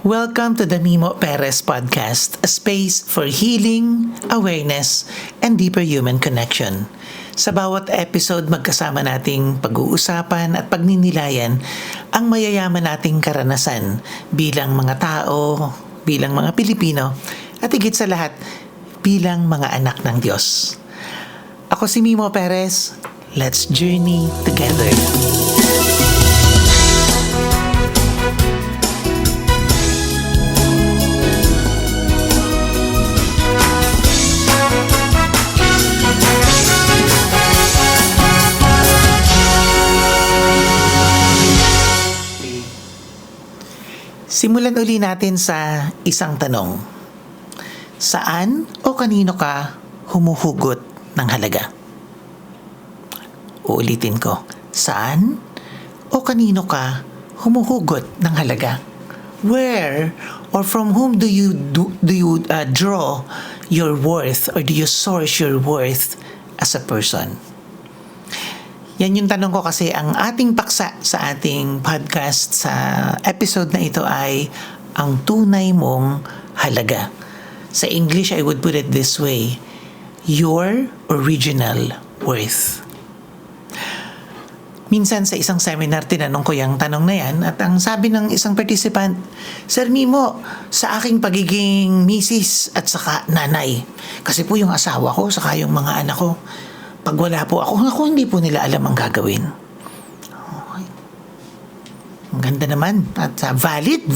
Welcome to the Mimo Perez Podcast, a space for healing, awareness, and deeper human connection. Sa bawat episode, magkasama nating pag-uusapan at pagninilayan ang mayayaman nating karanasan bilang mga tao, bilang mga Pilipino, at higit sa lahat, bilang mga anak ng Diyos. Ako si Mimo Perez. Let's journey together. Simulan uli natin sa isang tanong. Saan o kanino ka humuhugot ng halaga? Uulitin ko. Saan o kanino ka humuhugot ng halaga? Where or from whom do you draw your worth, or do you source your worth as a person? Yan yung tanong ko kasi ang ating paksa sa ating podcast sa episode na ito ay ang tunay mong halaga. Sa English, I would put it this way: your original worth. Minsan sa isang seminar, tinanong ko yung tanong na yan at ang sabi ng isang participant, Sir Mimo, sa aking pagiging misis at saka nanay, kasi po yung asawa ko saka yung mga anak ko, pag wala po ako hindi po nila alam ang gagawin. Okay. Ang ganda naman at valid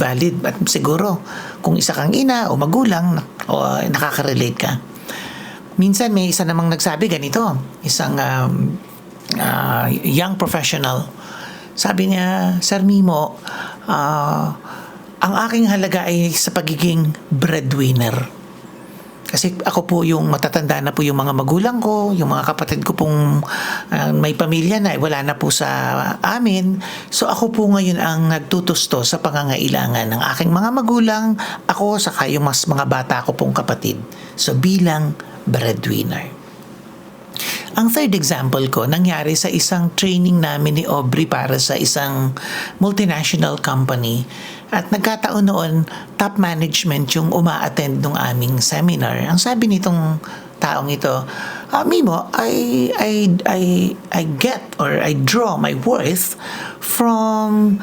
at siguro kung isa kang ina o magulang o nakaka-relate ka. Minsan may isa namang nagsabi ganito, isang young professional. Sabi niya, Sir Mimo, ang aking halaga ay sa pagiging breadwinner. Kasi ako po yung matatanda na po yung mga magulang ko, yung mga kapatid ko pong may pamilya na, wala na po sa amin. So ako po ngayon ang nagtutusto sa pangangailangan ng aking mga magulang, ako saka yung mga bata ko pong kapatid. So bilang breadwinner. Ang third example ko, nangyari sa isang training namin ni Aubrey para sa isang multinational company. At nagkataon noon, top management yung uma-attend ng aming seminar. Ang sabi nitong taong ito, Mimo, I get or I draw my worth from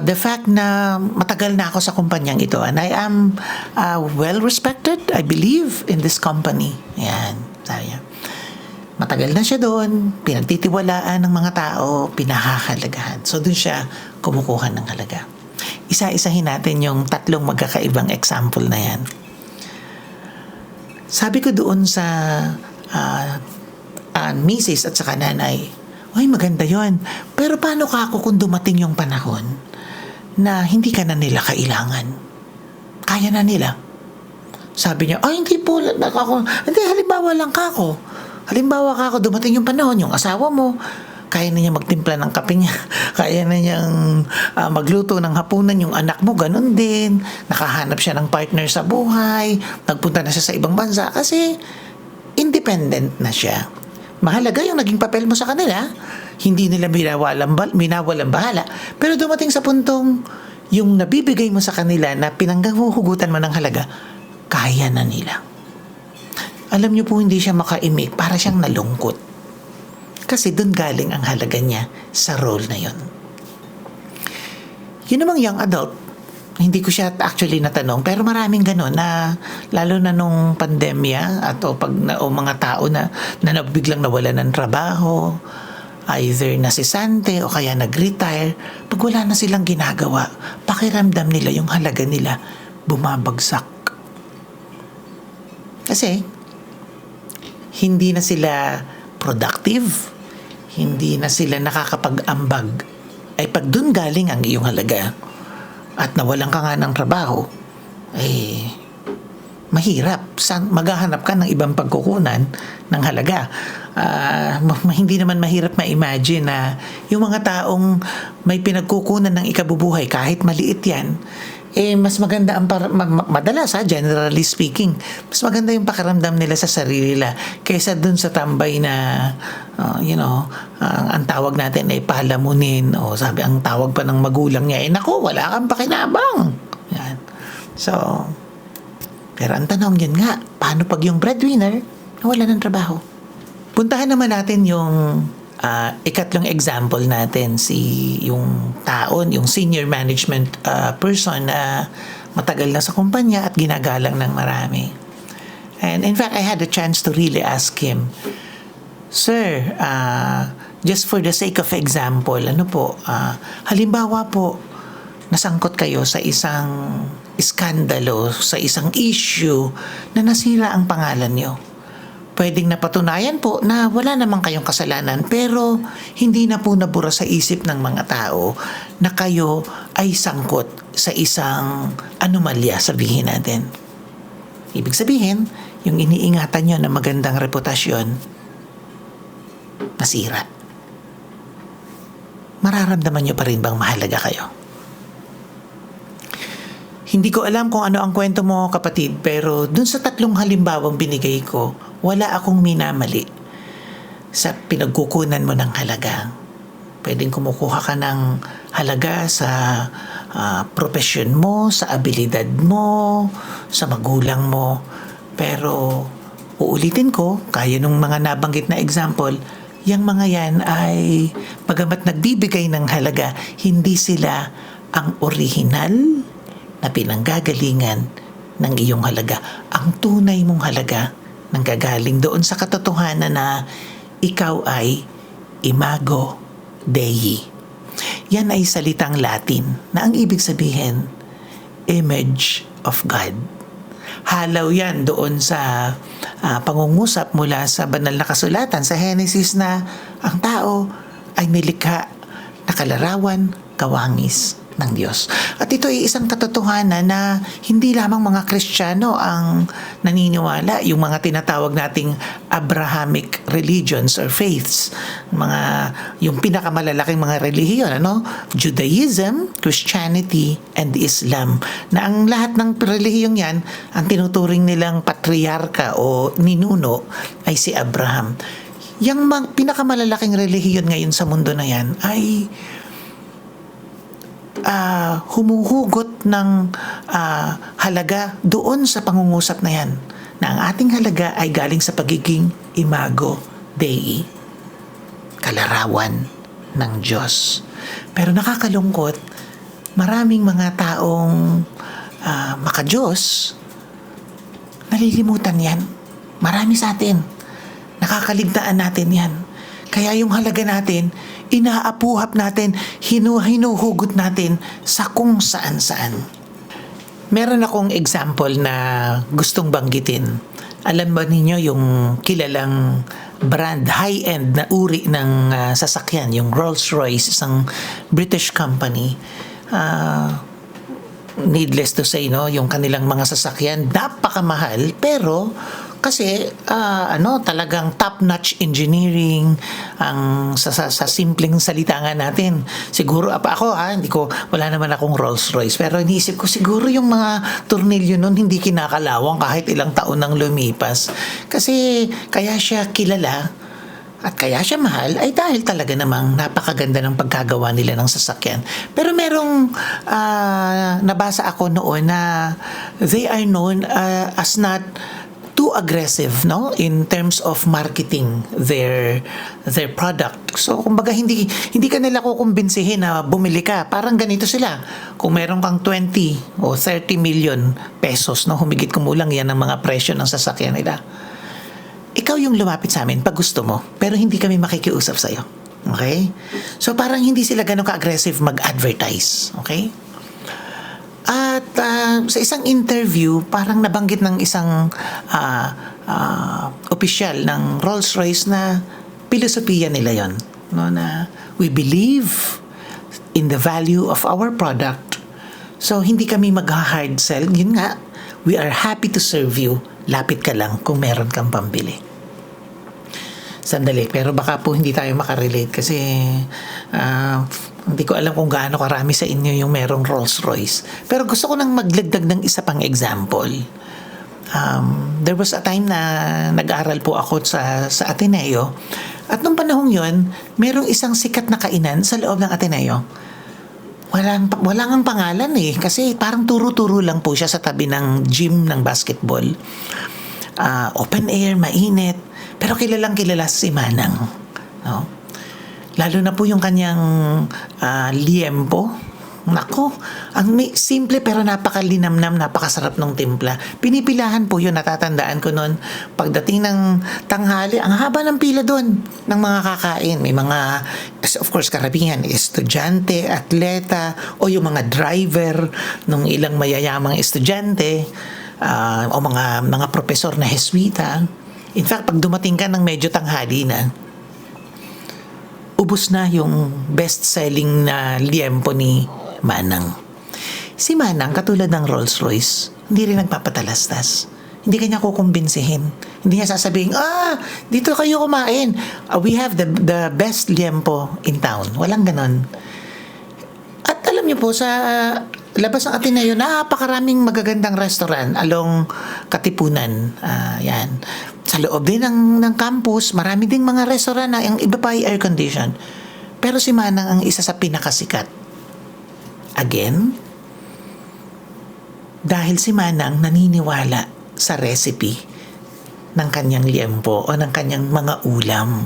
the fact na matagal na ako sa kumpanyang ito and I am well respected, I believe, in this company. Yan, sabi niya. Matagal na siya doon, pinagtitiwalaan ng mga tao, pinahahalagahan. So doon siya kumukuha ng halaga. Isa-isahin natin yung tatlong magkakaibang example na yan. Sabi ko doon sa misis at saka nanay, ay maganda yon. Pero paano ka ako kung dumating yung panahon na hindi ka na nila kailangan? Kaya na nila. Sabi niya, hindi po, hindi, halimbawa lang ka ako. Halimbawa ka ako, dumating yung panahon, yung asawa mo, kaya na niya magtimpla ng kape niya, kaya na niyang magluto ng hapunan, yung anak mo, ganun din, nakahanap siya ng partner sa buhay, nagpunta na siya sa ibang bansa, kasi independent na siya. Mahalaga yung naging papel mo sa kanila, hindi nila minawalang bahala, pero dumating sa puntong, yung nabibigay mo sa kanila na pinanghuhugutan mo ng halaga, kaya na nila. Alam niyo po, hindi siya makaimik, para siyang nalungkot. Kasi doon galing ang halaga niya sa role na yon. Yun namang young adult, hindi ko siya actually natanong, pero maraming gano'n na, lalo na nung pandemya at o mga tao na biglang nawala ng trabaho, either nasisante o kaya nag-retire, pag wala na silang ginagawa, pakiramdam nila yung halaga nila bumabagsak. Kasi hindi na sila productive, hindi na sila nakakapag-ambag. Ay pag dun galing ang iyong halaga at nawalan ka nga ng trabaho, mahirap. Maghahanap ka ng ibang pagkukunan ng halaga. Hindi naman mahirap ma-imagine na yung mga taong may pinagkukunan ng ikabubuhay, kahit maliit yan, mas maganda ang madalas generally speaking, mas maganda yung pakiramdam nila sa sarili nila kaysa dun sa tambay na ang tawag natin ay palamunin, o sabi ang tawag pa ng magulang niya, naku, wala kang pakinabang. Yan. So, pero ang tanong yun nga, paano pag yung breadwinner nawala ng trabaho? Puntahan naman natin yung ikatlong example natin, yung taon, yung senior management person na matagal na sa kumpanya at ginagalang ng marami. And in fact, I had a chance to really ask him, Sir, just for the sake of example, halimbawa po, nasangkot kayo sa isang iskandalo, sa isang issue na nasira ang pangalan nyo. Pwedeng napatunayan po na wala namang kayong kasalanan, pero hindi na po nabura sa isip ng mga tao na kayo ay sangkot sa isang anomalya, sabihin natin. Ibig sabihin, yung iniingatan nyo na magandang reputasyon, nasira. Mararamdaman nyo pa rin bang mahalaga kayo? Hindi ko alam kung ano ang kwento mo, kapatid, pero dun sa tatlong halimbawang binigay ko, wala akong minamali sa pinagkukunan mo ng halaga. Pwedeng kumukuha ka ng halaga sa profesyon mo, sa abilidad mo, sa magulang mo. Pero uulitin ko, kaya nung mga nabanggit na example, yung mga yan ay bagamat nagbibigay ng halaga, hindi sila ang original na pinanggagalingan ng iyong halaga. Ang tunay mong halaga nanggagaling doon sa katotohanan na ikaw ay imago Dei. Yan ay salitang Latin na ang ibig sabihin, image of God. Halaw yan doon sa pangungusap mula sa banal na kasulatan sa Genesis na ang tao ay nilikha na kalarawan, kawangis ng Diyos. At ito ay isang katotohanan na hindi lamang mga Kristiyano ang naniniwala, yung mga tinatawag nating Abrahamic religions or faiths, yung pinakamalalaking mga relihiyon, Judaism, Christianity, and Islam, na ang lahat ng relihiyong yan, ang tinuturing nilang patriarka o ninuno ay si Abraham. Yung pinakamalalaking relihiyon ngayon sa mundo na yan ay humuhugot ng halaga doon sa pangungusap na yan, na ang ating halaga ay galing sa pagiging imago Dei, kalarawan ng Diyos. Pero nakakalungkot, maraming mga taong maka-Diyos, nalilimutan yan. Marami sa atin, nakakaligtaan natin yan. Kaya yung halaga natin, inaapuhap natin, hinuhugot natin sa kung saan-saan. Meron akong example na gustong banggitin. Alam ba ninyo yung kilalang brand, high-end na uri ng sasakyan, yung Rolls-Royce, isang British company. Needless to say, yung kanilang mga sasakyan, napakamahal, pero kasi talagang top-notch engineering ang sa simpleng salita nga natin. Siguro ako wala naman akong Rolls-Royce, pero iniisip ko siguro yung mga tornilyo nun hindi kinakalawang kahit ilang taon nang lumipas. Kasi kaya siya kilala at kaya siya mahal ay dahil talaga namang napakaganda ng pagkagawa nila ng sasakyan. Pero merong nabasa ako noon na they are known as not too aggressive in terms of marketing their product. So kumbaga hindi ka nila kukumbinsihin na bumili ka. Parang ganito sila. Kung meron kang 20 o 30 million pesos, humigit kumulang yan ang mga presyo ng sasakyan nila. Ikaw yung lumapit sa amin pag gusto mo, pero hindi kami makikiusap sa'yo. Okay? So parang hindi sila ganun ka-aggressive mag-advertise. Okay? At sa isang interview, parang nabanggit ng isang opisyal ng Rolls-Royce na filosofiya nila yon, na we believe in the value of our product. So hindi kami mag-hard sell. Yun nga, we are happy to serve you. Lapit ka lang kung meron kang pambili. Sandali, pero baka po hindi tayo makarelate kasi hindi ko alam kung gaano karami sa inyo yung merong Rolls-Royce. Pero gusto ko nang maglagdag ng isa pang example. There was a time na nag-aral po ako sa Ateneo. At nung panahong yon, merong isang sikat na kainan sa loob ng Ateneo. Wala ngang pangalan eh. Kasi parang turo-turo lang po siya sa tabi ng gym ng basketball. Open air, mainit. Pero kilalang kilala si Manang. No? Lalo na po yung kanyang liempo. Nako, simple pero napakalinamnam, napakasarap ng timpla. Pinipilahan po yun, natatandaan ko noon. Pagdating ng tanghali, ang haba ng pila doon ng mga kakain. May mga, of course, karamihan, estudyante, atleta, o yung mga driver ng ilang mayayamang estudyante, o mga profesor na Heswita. In fact, pag dumating ka ng medyo tanghali na, ubos na yung best-selling na liempo ni Manang. Si Manang, katulad ng Rolls Royce, hindi rin nagpapatalastas. Hindi kanya kukumbinsihin. Hindi niya sasabihin, dito kayo kumain. We have the best liempo in town. Walang ganon. At alam niyo po, sa labas ng Ateneo, napakaraming magagandang restaurant along Katipunan. Yan. Sa loob din ng campus, marami ding mga restaurant na yung iba pa ay air condition. Pero si Manang ang isa sa pinakasikat. Again, dahil si Manang naniniwala sa recipe ng kanyang liempo o ng kanyang mga ulam.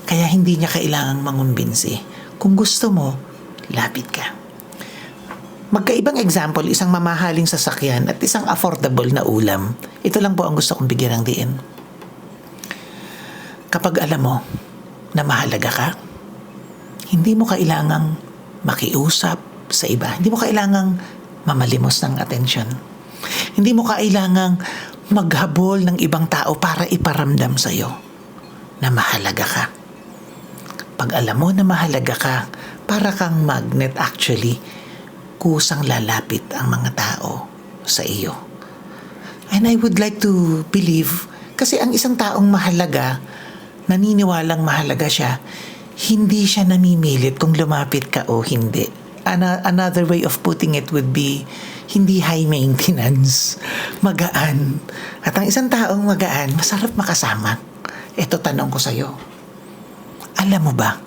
Kaya hindi niya kailangang mangumbinsi. Kung gusto mo, lapit ka. Magkaibang example, isang mamahaling sasakyan at isang affordable na ulam. Ito lang po ang gusto kong bigyan ng diin. Kapag alam mo na mahalaga ka, hindi mo kailangang makiusap sa iba. Hindi mo kailangang mamalimos ng atensyon. Hindi mo kailangang maghabol ng ibang tao para iparamdam sa'yo na mahalaga ka. Pag alam mo na mahalaga ka, para kang magnet actually, kusang lalapit ang mga tao sa iyo. And I would like to believe, kasi ang isang taong mahalaga, naniniwalang mahalaga siya, hindi siya namimilit kung lumapit ka o hindi. Another way of putting it would be, hindi high maintenance, magaan. At ang isang taong magaan, masarap makasama. Ito tanong ko sa'yo, alam mo ba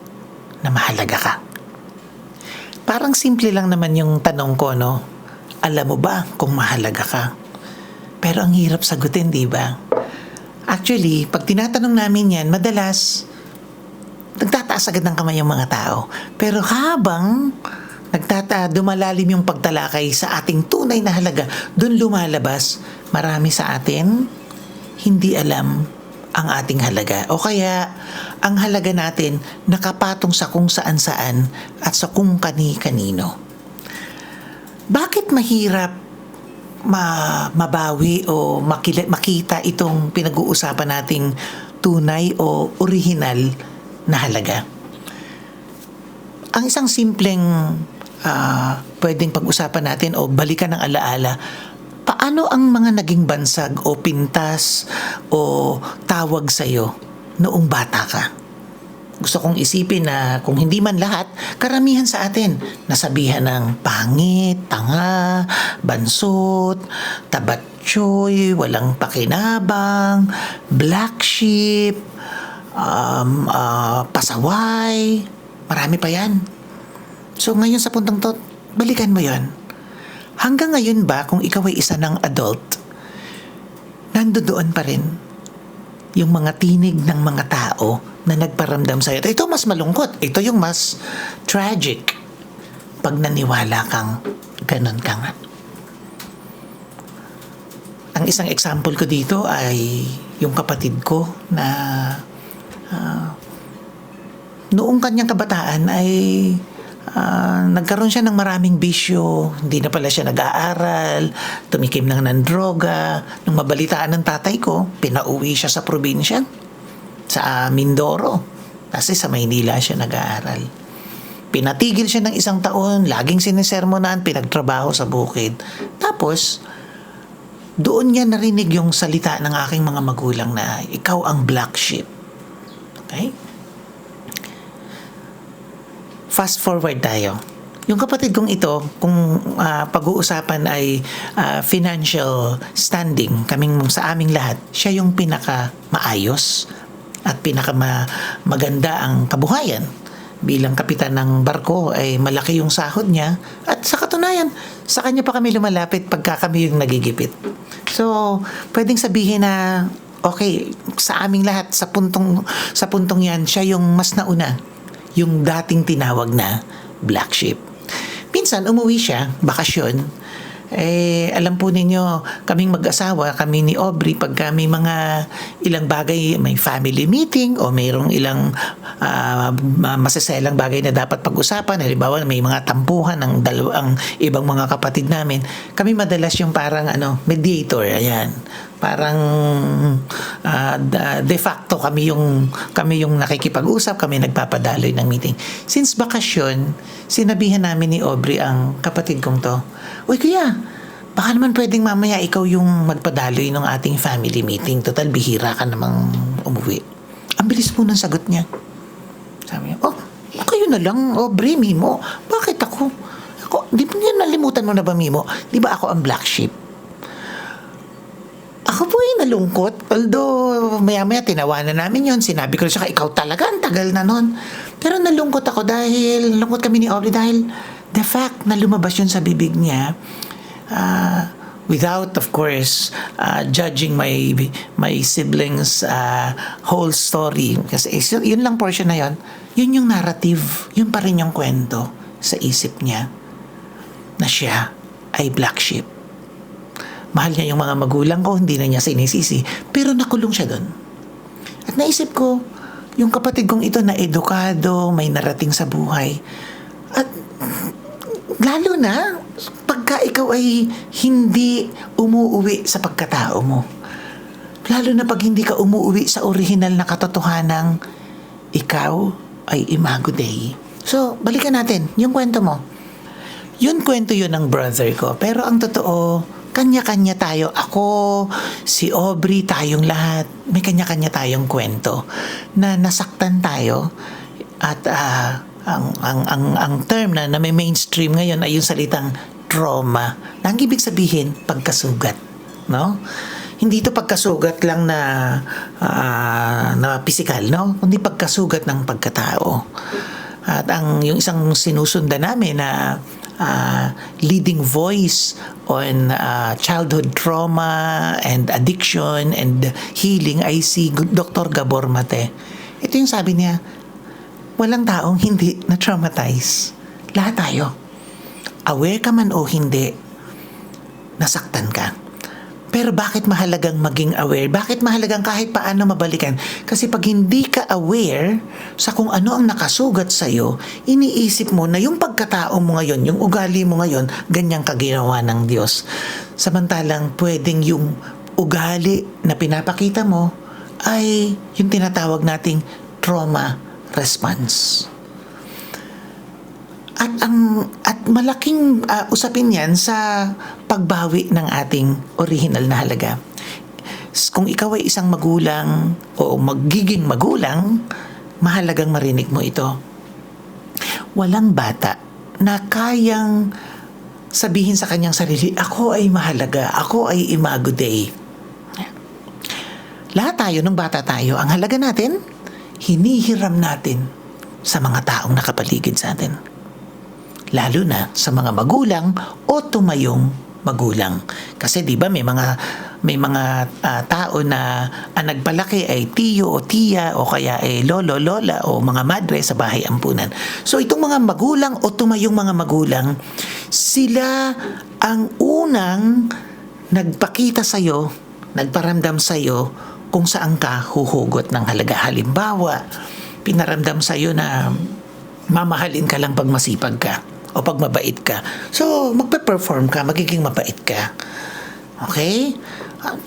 na mahalaga ka? Parang simple lang naman yung tanong ko, no? Alam mo ba kung mahalaga ka? Pero ang hirap sagutin, di ba? Actually, pag tinatanong namin yan, madalas nagtataas agad ng kamay yung mga tao. Pero habang dumalalim yung pagtalakay sa ating tunay na halaga, doon lumalabas, marami sa atin hindi alam ang ating halaga. O kaya, ang halaga natin nakapatong sa kung saan-saan at sa kung kani-kanino. Bakit mahirap mabawi o makita itong pinag-uusapan nating tunay o orihinal na halaga? Ang isang simpleng pwedeng pag-usapan natin o balikan ng alaala, paano ang mga naging bansag o pintas o tawag sa'yo noong bata ka? Gusto kong isipin na kung hindi man lahat, karamihan sa atin nasabihan ng pangit, tanga, bansot, tabatchoy, walang pakinabang, black sheep, pasaway, marami pa yan. So ngayon sa puntang to, balikan mo yon. Hanggang ngayon ba, kung ikaw ay isa ng adult, nandoon pa rin yung mga tinig ng mga tao na nagparamdam sa'yo. Ito mas malungkot. Ito yung mas tragic pag naniwala kang ganon ka nga. Ang isang example ko dito ay yung kapatid ko na noong kanyang kabataan ay nagkaroon siya ng maraming bisyo, hindi na pala siya nag-aaral, tumikim lang ng droga. Nung mabalitaan ng tatay ko, pinauwi siya sa probinsya, sa Mindoro. Kasi sa Maynila siya nag-aaral. Pinatigil siya ng 1 taon, laging sinisermonan, pinagtrabaho sa bukid. Tapos, doon niya narinig yung salita ng aking mga magulang na ikaw ang black sheep. Okay? Fast forward tayo. Yung kapatid kong ito, kung pag-uusapan ay financial standing, sa aming lahat, siya yung pinaka maayos at pinaka maganda ang kabuhayan bilang kapitan ng barko ay malaki yung sahod niya, at sa katunayan, sa kanya pa kami lumalapit pagka kami yung nagigipit. So, pwedeng sabihin na okay, sa aming lahat, sa puntong yan, siya yung mas nauna, yung dating tinawag na black sheep. Minsan, umuwi siya, bakasyon. Alam po ninyo, kaming mag-asawa, kami ni Aubrey, pag kami mga ilang bagay, may family meeting o mayroong ilang masaselang bagay na dapat pag-usapan, halimbawa may mga tampuhan ng dalawang ibang mga kapatid namin, kami madalas yung parang mediator, ayan. Parang de facto kami yung nakikipag-usap, kami nagpapadaloy ng meeting. Since bakasyon, sinabihan namin ni Aubrey ang kapatid kong to, "Uy kuya, baka naman pwedeng mamaya ikaw yung magpadaloy ng ating family meeting. Total, bihira ka namang umuwi." Ang bilis po ng sagot niya. Sabi niya, "Oh, kayo na lang, Aubrey, Mimo. Bakit ako? Di ba nalimutan mo na ba, Mimo? Di ba ako ang black sheep?" Ako po ay nalungkot. Although, maya-maya tinawanan namin yon. Sinabi ko siya, ikaw talaga, ang tagal na nun. Pero nalungkot ako nalungkot kami ni Aubrey dahil the fact na lumabas yun sa bibig niya, without, of course, judging my siblings' whole story. Kasi yun lang portion na yun yung narrative, yun pa rin yung kwento sa isip niya na siya ay black sheep. Mahal niya yung mga magulang ko, hindi na niya sinisisi, pero nakulong siya doon. At naisip ko, yung kapatid kong ito na edukado, may narating sa buhay. At lalo na, pagka ikaw ay hindi umuuwi sa pagkatao mo. Lalo na pag hindi ka umuuwi sa orihinal na katotohanang ikaw ay Imago Dei. So, balikan natin, yung kwento mo. Yun kwento yun ng brother ko. Pero ang totoo, kanya-kanya tayo. Ako, si Aubrey, tayong lahat. May kanya-kanya tayong kwento na nasaktan tayo. At ang term na may mainstream ngayon ay yung salitang trauma. Na ang ibig sabihin, pagkasugat. No? Hindi ito pagkasugat lang na physical, no? Kundi pagkasugat ng pagkatao. At yung isang sinusundan namin na leading voice on childhood trauma and addiction and healing ay si Dr. Gabor Mate. Ito yung sabi niya, walang taong hindi na-traumatize. Lahat tayo. Aware ka man o hindi, nasaktan ka. Pero bakit mahalagang maging aware? Bakit mahalagang kahit paano mabalikan? Kasi pag hindi ka aware sa kung ano ang nakasugat sa'yo, iniisip mo na yung pagkatao mo ngayon, yung ugali mo ngayon, ganyang kaginawa ng Diyos. Samantalang pwedeng yung ugali na pinapakita mo ay yung tinatawag nating trauma response. At malaking usapin yan sa pagbawi ng ating original na halaga. Kung ikaw ay isang magulang o magiging magulang, mahalagang marinig mo ito. Walang bata na kayang sabihin sa kanyang sarili, ako ay mahalaga, ako ay Imago Dei. Lahat tayo, nung bata tayo, ang halaga natin, hinihiram natin sa mga taong nakapaligid sa atin. Lalo na sa mga magulang o tumayong magulang. Kasi 'di ba may mga tao na ang nagpalaki ay tiyo o tiya o kaya ay lolo, lola o mga madre sa bahay ampunan. So itong mga magulang o tumayong mga magulang, sila ang unang nagpakita sa iyo, nagparamdam sa iyo kung saan ka huhugot ng halaga. Halimbawa, pinaramdam sa iyo na mamahalin ka lang pag masipag ka o pag mabait ka. So, magpe-perform ka, magiging mabait ka. Okay?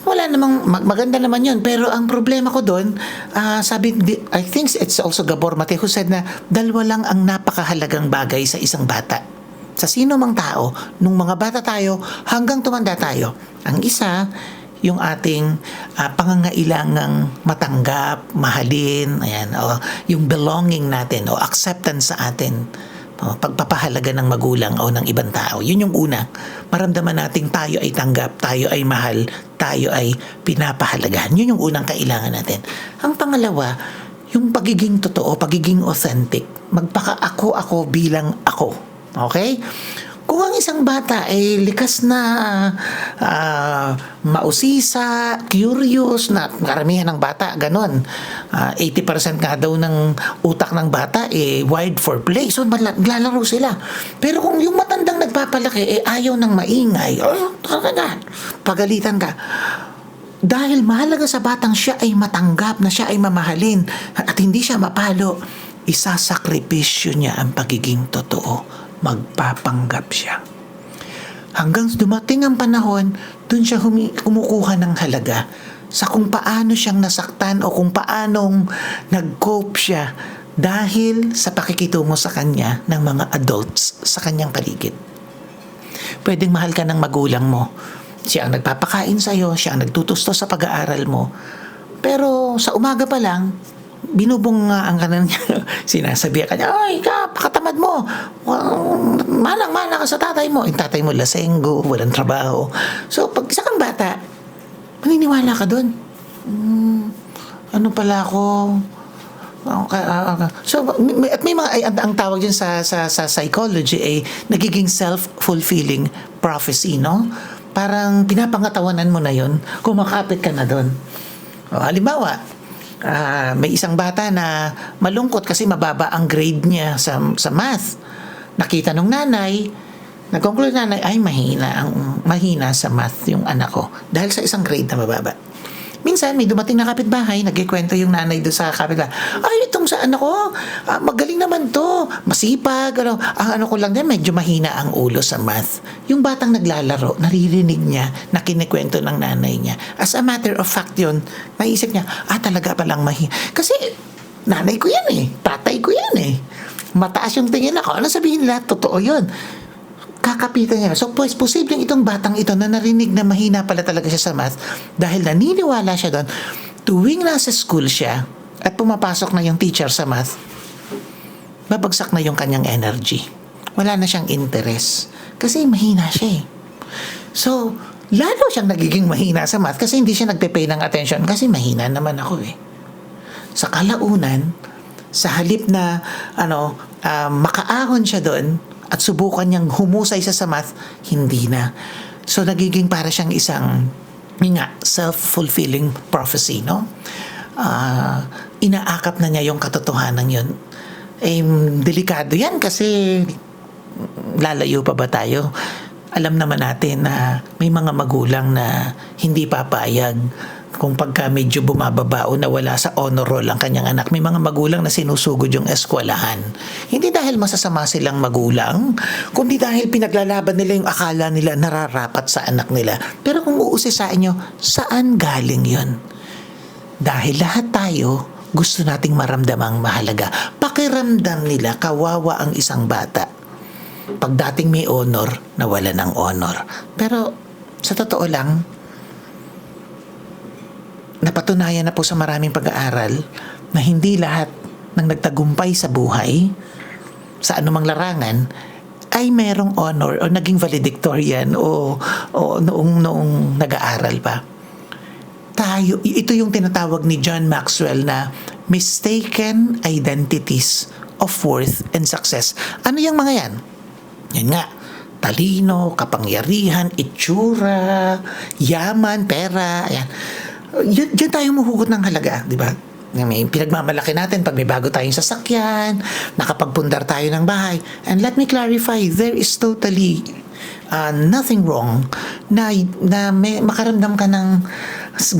Wala namang, maganda naman yun. Pero ang problema ko doon, I think it's also Gabor Mate who said na dalawa lang ang napakahalagang bagay sa isang bata. Sa sino mang tao, nung mga bata tayo, hanggang tumanda tayo. Ang isa, yung ating pangangailangang matanggap, mahalin, ayan, o yung belonging natin o acceptance sa atin. Pagpapahalaga ng magulang o ng ibang tao. Yun yung una. Maramdaman nating tayo ay tanggap, tayo ay mahal, tayo ay pinapahalagahan. Yun yung unang kailangan natin. Ang pangalawa, yung pagiging totoo, pagiging authentic. magpaka-ako bilang ako. Okay? Kung ang isang bata ay likas na mausisa, curious, na karamihan ng bata, ganon. 80% nga daw ng utak ng bata wired for play. So, maglalaro sila. Pero kung yung matandang nagpapalaki, ayaw ng maingay, pagalitan ka. Dahil mahalaga sa batang siya ay matanggap, na siya ay mamahalin, at hindi siya mapalo, isasakripisyo niya ang pagiging totoo. Magpapanggap siya. Hanggang dumating ang panahon, dun siya kumukuha ng halaga sa kung paano siyang nasaktan o kung paanong nag-cope siya dahil sa pakikitungo sa kanya ng mga adults sa kanyang paligid. Pwedeng mahal ka ng magulang mo. Siya ang nagpapakain sa'yo, siya ang nagtutusto sa pag-aaral mo. Pero sa umaga pa lang, binubungaan ka na niya. Sinasabihan ka niya, ay, pakatamad mo. Manang-mana ka sa tatay mo. Yung tatay mo lasenggo, walang trabaho. So, pag isa kang bata, maniniwala ka doon. Ano pala ako? So, at may mga, ang tawag dyan sa psychology ay nagiging self-fulfilling prophecy, no? Parang pinapangatawanan mo na yun, kumakapit ka na doon. Halimbawa, may isang bata na malungkot kasi mababa ang grade niya sa math. Nakita nung nanay, nag-conclude nanay, ay mahina sa math yung anak ko dahil sa isang grade na mababa. Minsan may dumating na kapitbahay, nagkikwento yung nanay doon sa kapitbahay, ay itong sa anak ko, magaling naman to, masipag, ang ano ko lang din, medyo mahina ang ulo sa math. Yung batang naglalaro, naririnig niya na kinikwento ng nanay niya. As a matter of fact yun, naisip niya, talaga palang mahina. Kasi nanay ko yan tatay ko yan mataas yung tingin ako, ano sabihin nila, totoo yun. Kakapitan niya. So, posibleng itong batang ito na narinig na mahina pala talaga siya sa math dahil naniniwala siya doon, tuwing nasa school siya at pumapasok na yung teacher sa math, babagsak na yung kanyang energy. Wala na siyang interest. Kasi mahina siya So, lalo siyang nagiging mahina sa math kasi hindi siya nagpe-pay ng attention kasi mahina naman ako Sa kalaunan, sa halip na makaahon siya doon, at subukan niyang humusay sa math, hindi na. So, nagiging para siyang isang self-fulfilling prophecy, no? Inaakap na niya yung katotohanan yun. Delikado yan kasi lalayo pa ba tayo? Alam naman natin na may mga magulang na hindi papayag kung pagka medyo bumababa o nawala sa honor roll ang kanyang anak. May mga magulang na sinusugod yung eskwelahan. Hindi dahil masasama silang magulang, kundi dahil pinaglalaban nila yung akala nila nararapat sa anak nila. Pero kung uusisain nyo, saan galing yun? Dahil lahat tayo gusto nating maramdamang mahalaga. Pakiramdam nila, kawawa ang isang bata. Pag dating may honor, nawala ng honor. Pero sa totoo lang, napatunayan na po sa maraming pag-aaral na hindi lahat ng nagtagumpay sa buhay sa anumang larangan ay merong honor o naging valedictorian o noong nag-aaral pa. Ito yung tinatawag ni John Maxwell na mistaken identities of worth and success. Ano yung mga yan? Yan nga, talino, kapangyarihan, itsura, yaman, pera, ayan. Diyan tayo mahugot ng halaga, di ba? May pinagmamalaki natin pag may bago tayong sasakyan, nakapagpundar tayo ng bahay. And let me clarify, there is totally nothing wrong na makaramdam ka ng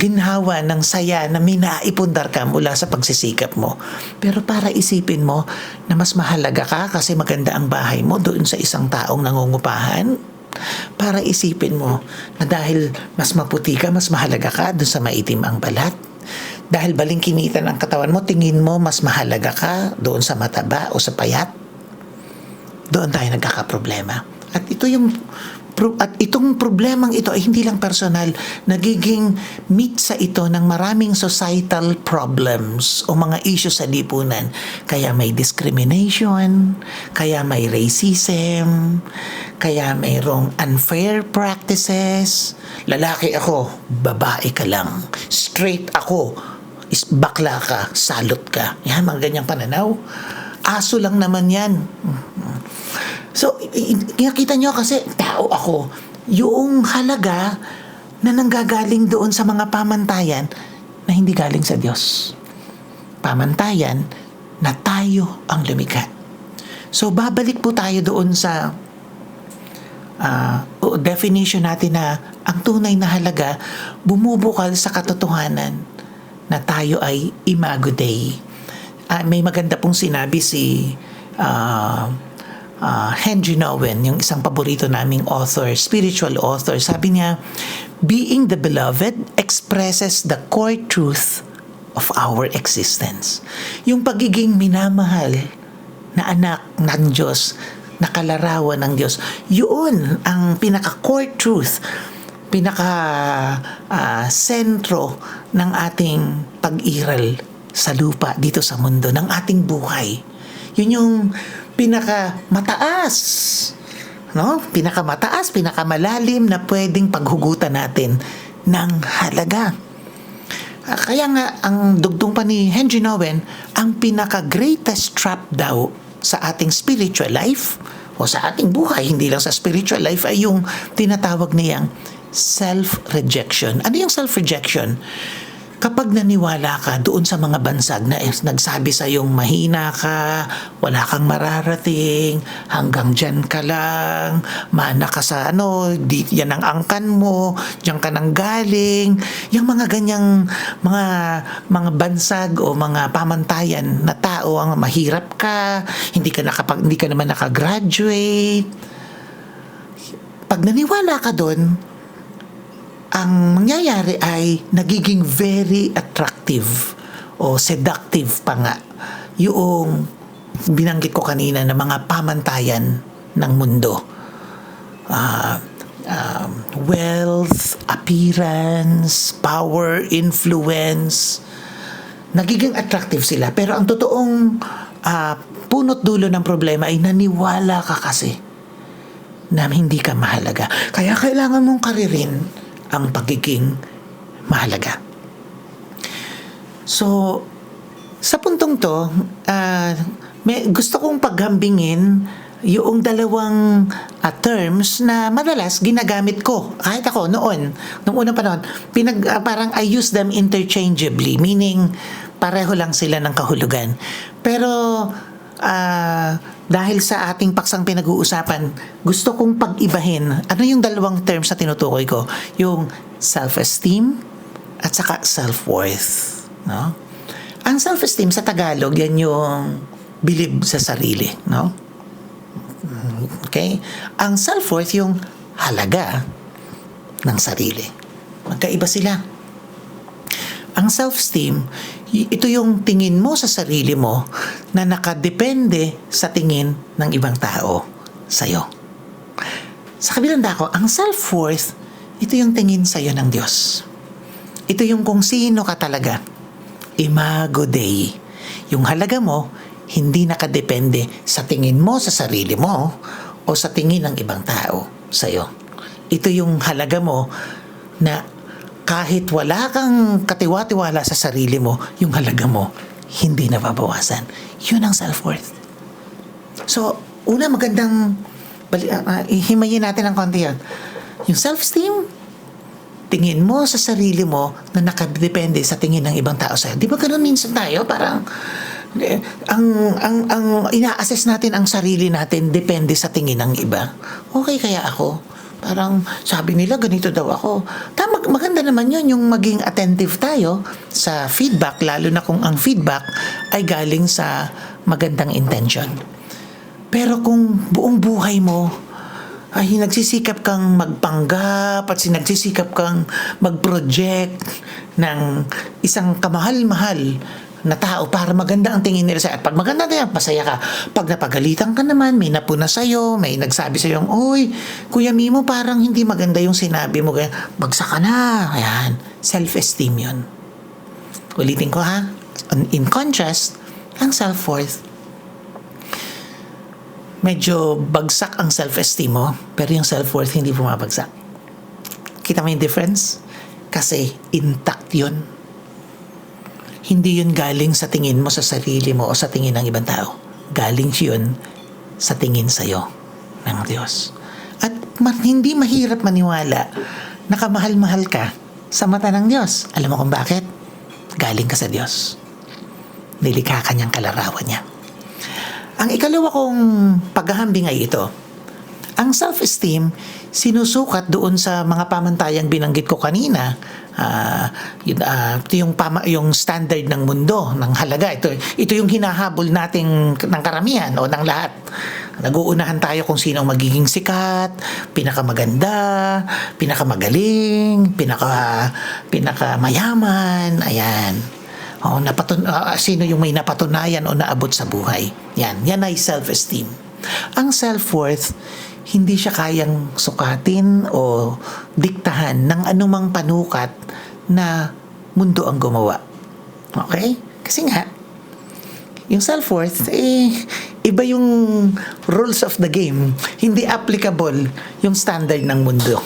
ginhawa, ng saya na may naipundar ka mula sa pagsisikap mo. Pero para isipin mo na mas mahalaga ka kasi maganda ang bahay mo doon sa isang taong nangungupahan, para isipin mo na dahil mas maputi ka, mas mahalaga ka doon sa maitim ang balat. Dahil balingkinitan ang katawan mo, tingin mo mas mahalaga ka doon sa mataba o sa payat. Doon tayo nagkakaproblema. At itong problemang ito ay hindi lang personal, nagiging meet sa ito ng maraming societal problems o mga issues sa lipunan. Kaya may discrimination, kaya may racism, kaya mayroong unfair practices. Lalaki ako, babae ka lang. Straight ako, bakla ka, salot ka. Yan, mga ganyang pananaw. aso lang naman yan. So, nakita nyo kasi, tao ako, yung halaga na nanggagaling doon sa mga pamantayan na hindi galing sa Diyos. Pamantayan na tayo ang lumikha. So, babalik po tayo doon sa definition natin na ang tunay na halaga bumubukal sa katotohanan na tayo ay Imago Dei. May maganda pong sinabi si Henry Nouwen, yung isang paborito naming author, spiritual author. Sabi niya, being the beloved expresses the core truth of our existence. Yung pagiging minamahal na anak ng Diyos, na kalarawan ng Diyos, yun ang pinaka-core truth, pinaka-sentro ng ating pag-iral sa lupa dito sa mundo, ng ating buhay. Yun yung pinakamataas, no? Pinakamataas, pinakamalalim na pwedeng paghugutan natin ng halaga. Kaya nga, ang dugtong pa ni Henry Nouwen, ang pinaka-greatest trap daw sa ating spiritual life o sa ating buhay, hindi lang sa spiritual life, ay yung tinatawag niyang self-rejection. Ano yung self-rejection? Kapag naniwala ka doon sa mga bansag na nagsabi sa iyong mahina ka, wala kang mararating, hanggang dyan ka lang, mana ka sa yan ang angkan mo, dyan ka nang galing, yung mga ganyang mga bansag o mga pamantayan na tao, ang mahirap ka, hindi ka naman nakagraduate. Pag naniwala ka doon, ang mangyayari ay nagiging very attractive o seductive pa nga yung binanggit ko kanina na mga pamantayan ng mundo. Wealth, appearance, power, influence. Nagiging attractive sila. Pero ang totoong punot dulo ng problema ay naniwala ka kasi na hindi ka mahalaga. Kaya kailangan mong karirin ang pagiging mahalaga. So, sa puntong to, gusto kong paghambingin yung dalawang terms na madalas ginagamit ko. Kahit ako noong unang panahon, parang I use them interchangeably, meaning pareho lang sila ng kahulugan. Pero dahil sa ating paksang pinag-uusapan, gusto kong pag-ibahin. Ano yung dalawang terms na tinutukoy ko? Yung self-esteem at saka self-worth. No? Ang self-esteem sa Tagalog, yan yung bilib sa sarili. No? Okay? Ang self-worth, yung halaga ng sarili. Magkaiba sila. Ang self-esteem, ito yung tingin mo sa sarili mo na nakadepende sa tingin ng ibang tao sa'yo. Sa kabilang dako, ang self-worth, ito yung tingin sa'yo ng Diyos. Ito yung kung sino ka talaga. Imago Dei. Yung halaga mo, hindi nakadepende sa tingin mo sa sarili mo o sa tingin ng ibang tao sa'yo. Ito yung halaga mo na kahit wala kang katiwa-tiwala sa sarili mo, yung halaga mo, hindi nababawasan. Yun ang self-worth. So, una magandang himayin natin ng konti yan. Yung self-esteem, tingin mo sa sarili mo na nakadepende sa tingin ng ibang tao sa'yo. Di ba ganun minsan tayo? Parang, ang ina-assess natin ang sarili natin depende sa tingin ng iba. Okay kaya ako? Parang sabi nila ganito daw ako. Maganda naman yun yung maging attentive tayo sa feedback, lalo na kung ang feedback ay galing sa magandang intention. Pero kung buong buhay mo ay nagsisikap kang magpanggap at nagsisikap kang mag-project ng isang kamahal-mahal na tao para maganda ang tingin nila sa'yo. At pag maganda na yan, pasaya ka. Pag napagalitan ka naman, may napuna sa'yo, may nagsabi sa'yo, oy, Kuya Mimo, parang hindi maganda yung sinabi mo. Bagsak ka na. Ayan. Self-esteem yun. Ulitin ko ha. In contrast, ang self-worth, medyo bagsak ang self-esteem mo, pero yung self-worth hindi bumabagsak. Kita mo yung difference? Kasi intact yun. Hindi yun galing sa tingin mo sa sarili mo o sa tingin ng ibang tao. galing yun sa tingin sa'yo ng Diyos. At hindi mahirap maniwala na kamahal-mahal ka sa mata ng Diyos. Alam mo kung bakit? Galing ka sa Diyos. Nilikha ka niyang kalarawan niya. Ang ikalawa kong paghahambing ay ito. Ang self-esteem, sinusukat doon sa mga pamantayang binanggit ko kanina. Ito yung standard ng mundo, ng halaga. Ito yung hinahabol nating ng karamihan o ng lahat. Nag-uunahan tayo kung sino ang magiging sikat, pinakamaganda, pinakamagaling, pinakamayaman, ayan. Sino yung may napatunayan o naabot sa buhay. Yan ay self-esteem. Ang self-worth, hindi siya kayang sukatin o diktahan ng anumang panukat na mundo ang gumawa. Okay? Kasi nga, yung self-worth, iba yung rules of the game. Hindi applicable yung standard ng mundo.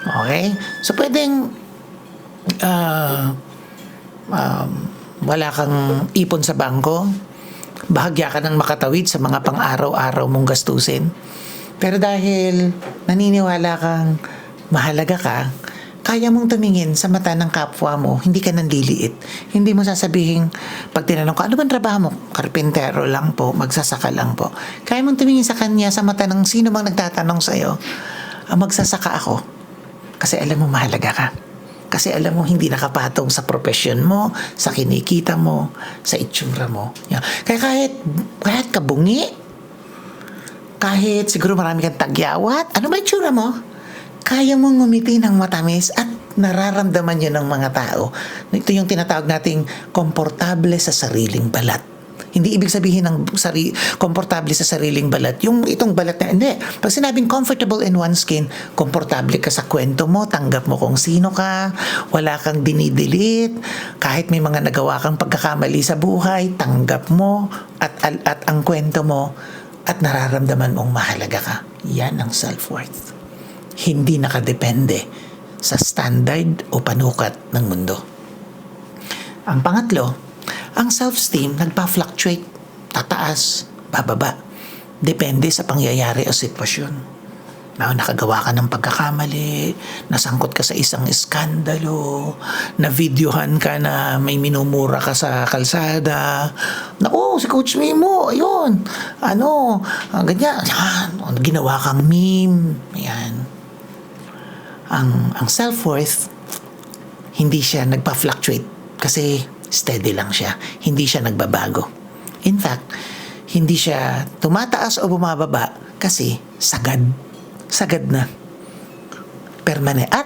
Okay? So, pwedeng wala kang ipon sa bangko, bahagya ka ng makatawid sa mga pang-araw-araw mong gastusin. Pero dahil naniniwala kang mahalaga ka, kaya mong tumingin sa mata ng kapwa mo, hindi ka nanliliit. Hindi mo sasabihin, pag tinanong ko, ano bang trabaho mo? Karpintero lang po, magsasaka lang po. Kaya mong tumingin sa kanya sa mata ng sino mang nagtatanong sa'yo, magsasaka ako. Kasi alam mo mahalaga ka. Kasi alam mo hindi nakapatong sa profession mo, sa kinikita mo, sa itsura mo. Kaya kahit kabungi, kahit siguro marami kang tagyawat, ano ba itsura mo? Kaya mong ngumiti ng matamis at nararamdaman yun ng mga tao. Ito yung tinatawag nating komportable sa sariling balat. Hindi ibig sabihin ng komportable sa sariling balat. Yung itong balat na, hindi. Pag sinabing comfortable in one's skin, komportable ka sa kwento mo, tanggap mo kung sino ka, wala kang dinidelete, kahit may mga nagawa kang pagkakamali sa buhay, tanggap mo at ang kwento mo at nararamdaman mong mahalaga ka. Yan ang self-worth. Hindi nakadepende sa standard o panukat ng mundo. Ang pangatlo, ang self-esteem nagpa-fluctuate, tataas, bababa. Depende sa pangyayari o sitwasyon. Nakagawa ka ng pagkakamali, nasangkot ka sa isang iskandalo, na-videohan ka na may minumura ka sa kalsada. Si Coach Mimo, ayun, ganyan, ginawa kang meme, ayan. Ang self-worth, hindi siya nagpa-fluctuate kasi steady lang siya. Hindi siya nagbabago. In fact, hindi siya tumataas o bumababa kasi sagad na.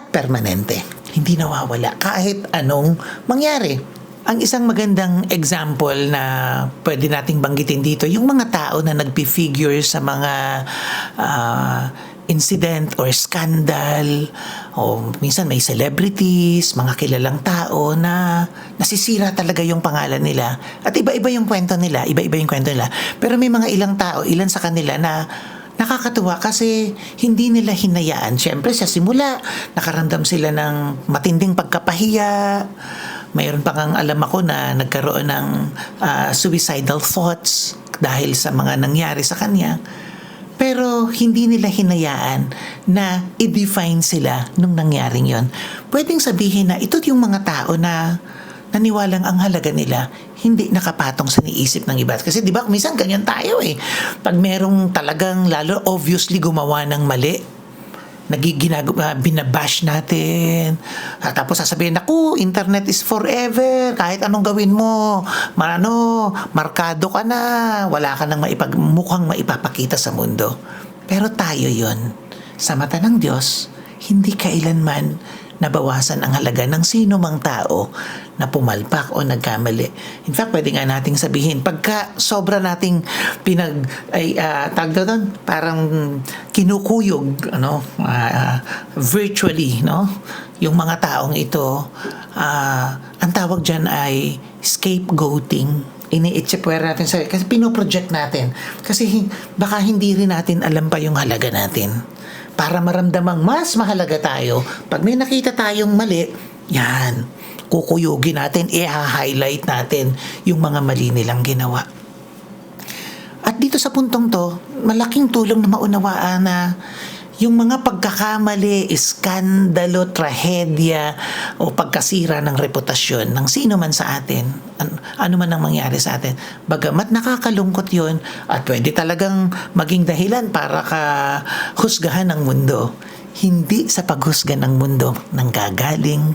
Permanente. Hindi nawawala kahit anong mangyari. Ang isang magandang example na pwede nating banggitin dito, yung mga tao na nagpi-figure sa mga incident or scandal, o minsan may celebrities, mga kilalang tao na nasisira talaga yung pangalan nila. At iba-iba yung kwento nila. Pero may mga ilan sa kanila na nakakatuwa kasi hindi nila hinayaan. Siyempre sa simula, nakaramdam sila ng matinding pagkapahiya. Mayroon pa kang alam ako na nagkaroon ng suicidal thoughts dahil sa mga nangyari sa kanya. Pero hindi nila hinayaan na i-define sila nung nangyaring yon. Pwedeng sabihin na ito yung mga tao na naniwalang ang halaga nila hindi nakapatong sa niisip ng iba. Kasi di ba minsan ganyan tayo Pag merong talagang lalo obviously gumawa ng mali, binabash natin. Tapos sasabihin, naku, internet is forever. Kahit anong gawin mo, markado ka na. Wala ka nang mukhang maipapakita sa mundo. Pero tayo yon. Sa mata ng Diyos, hindi kailanman nabawasan ang halaga ng sino mang tao na pumalpak o nagkamali. In fact, pwede nga nating sabihin, pagka sobra nating parang kinukuyog, virtually, yung mga taong ito, ang tawag dyan ay scapegoating. Ini-itsipwera natin kasi pinoproject natin. Kasi baka hindi rin natin alam pa yung halaga natin. Para maramdamang mas mahalaga tayo, pag may nakita tayong mali, yan, kukuyugin natin, i-highlight natin yung mga mali nilang ginawa. At dito sa puntong to, malaking tulong na maunawaan na yung mga pagkakamali, iskandalo, trahedya o pagkasira ng reputasyon ng sino man sa atin, ano man ang mangyari sa atin, bagamat nakakalungkot yun at pwede talagang maging dahilan para ka husgahan ng mundo, hindi sa paghusga ng mundo nang gagaling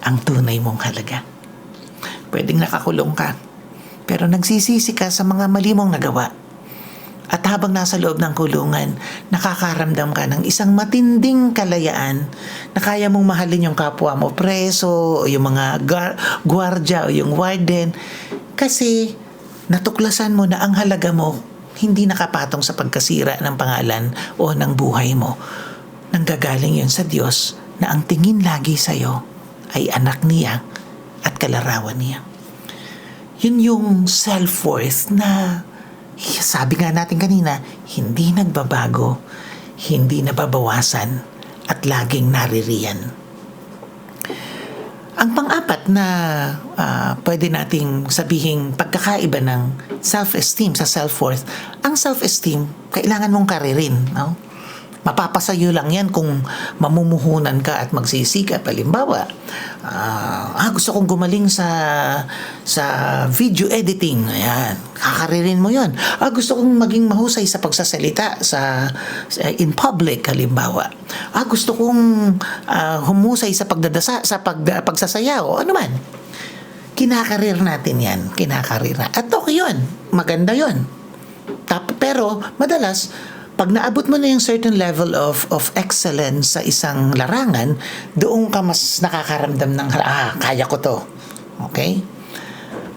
ang tunay mong halaga. Pwedeng nakakulong ka, pero nagsisisi ka sa mga mali mong nagawa. At habang nasa loob ng kulungan, nakakaramdam ka ng isang matinding kalayaan na kaya mong mahalin yung kapwa mo preso o yung mga gwardya o yung warden kasi natuklasan mo na ang halaga mo hindi nakapatong sa pagkasira ng pangalan o ng buhay mo. Nanggagaling yun sa Diyos na ang tingin lagi sa'yo ay anak niya at kalarawan niya. Yun yung self-worth na sabi nga natin kanina, hindi nagbabago, hindi nababawasan, at laging naririyan. Ang pang-apat na pwede nating sabihing pagkakaiba ng self-esteem sa self-worth, ang self-esteem, kailangan mong karirin, no? Mapapasayo lang yan kung mamumuhunan ka at magsisikap. Halimbawa, gusto kong gumaling sa video editing. Ayan, kakaririn mo yon. Gusto kong maging mahusay sa pagsasalita in public, halimbawa. Gusto kong humusay sa pagsasayaw o ano man. Kinakarir natin yan. Kinakarir na. At okay yun. Maganda yun. Pero madalas, pag naabot mo na yung certain level of excellence sa isang larangan, doon ka mas nakakaramdam ng, kaya ko to. Okay?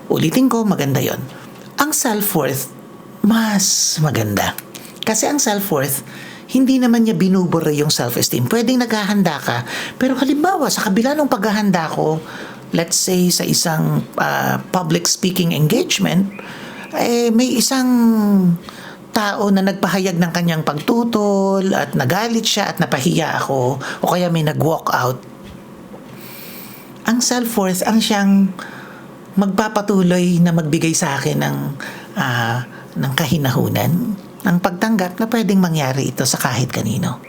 Ulitin ko, maganda yon. Ang self-worth, mas maganda. Kasi ang self-worth, hindi naman niya binubura yung self-esteem. Pwedeng naghahanda ka, pero halimbawa, sa kabila ng paghahanda ko, let's say sa isang public speaking engagement, may isang tao na nagpahayag ng kanyang pagtutol at nagalit siya at napahiya ako o kaya may nag-walk out. Ang self-worth ang siyang magpapatuloy na magbigay sa akin ng kahinahunan, ng pagtanggap na pwedeng mangyari ito sa kahit kanino.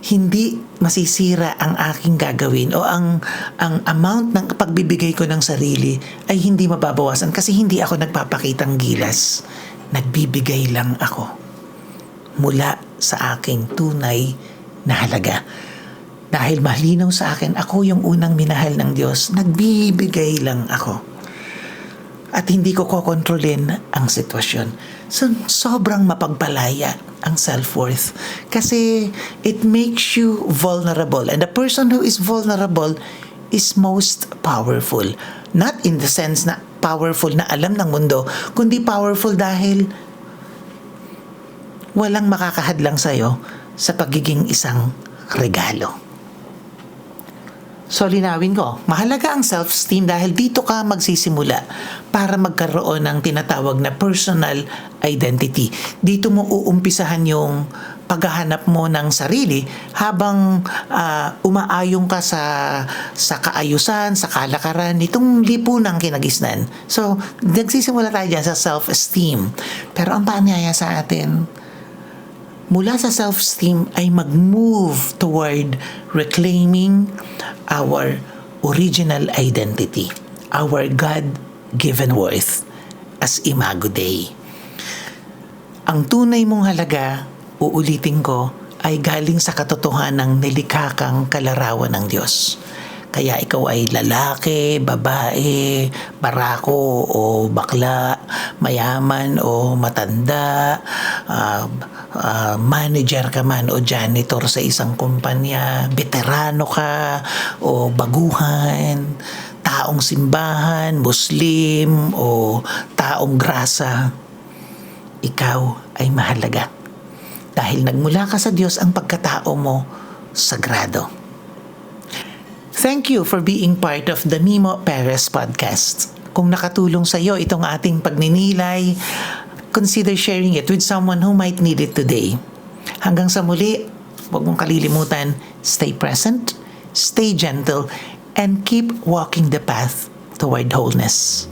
Hindi masisira ang aking gagawin o ang amount ng pagbibigay ko ng sarili ay hindi mababawasan kasi hindi ako nagpapakitang gilas. Nagbibigay lang ako mula sa aking tunay na halaga. Dahil malinaw sa akin, ako yung unang minahal ng Diyos, nagbibigay lang ako. At hindi ko kokontrolin ang sitwasyon. So, sobrang mapagpalaya ang self-worth. Kasi it makes you vulnerable. And the person who is vulnerable is most powerful. Not in the sense na powerful na alam ng mundo, kundi powerful dahil walang makakahadlang sa'yo sa pagiging isang regalo. So, linawin ko, mahalaga ang self-esteem dahil dito ka magsisimula para magkaroon ng tinatawag na personal identity. Dito mo uumpisahan yung paghahanap mo ng sarili habang umaayong ka sa kaayusan, sa kalakaran, itong lipunang kinagisnan. So, nagsisimula tayo dyan sa self-esteem. Pero ang paanyaya sa atin, mula sa self-esteem ay mag-move toward reclaiming our original identity, our God-given worth as Imago Dei. Ang tunay mong halaga, uulitin ko, ay galing sa katotohanang nilikha kang kalarawan ng Diyos. Kaya ikaw ay lalaki, babae, barako o bakla, mayaman o matanda, manager ka man o janitor sa isang kumpanya, veterano ka o baguhan, taong simbahan, Muslim o taong grasa, ikaw ay mahalaga. Dahil nagmula ka sa Diyos, ang pagkatao mo sagrado. Thank you for being part of the Mimo Perez Podcast. Kung nakatulong sa iyo itong ating pagninilay, consider sharing it with someone who might need it today. Hanggang sa muli, huwag mong kalilimutan, stay present, stay gentle, and keep walking the path toward wholeness.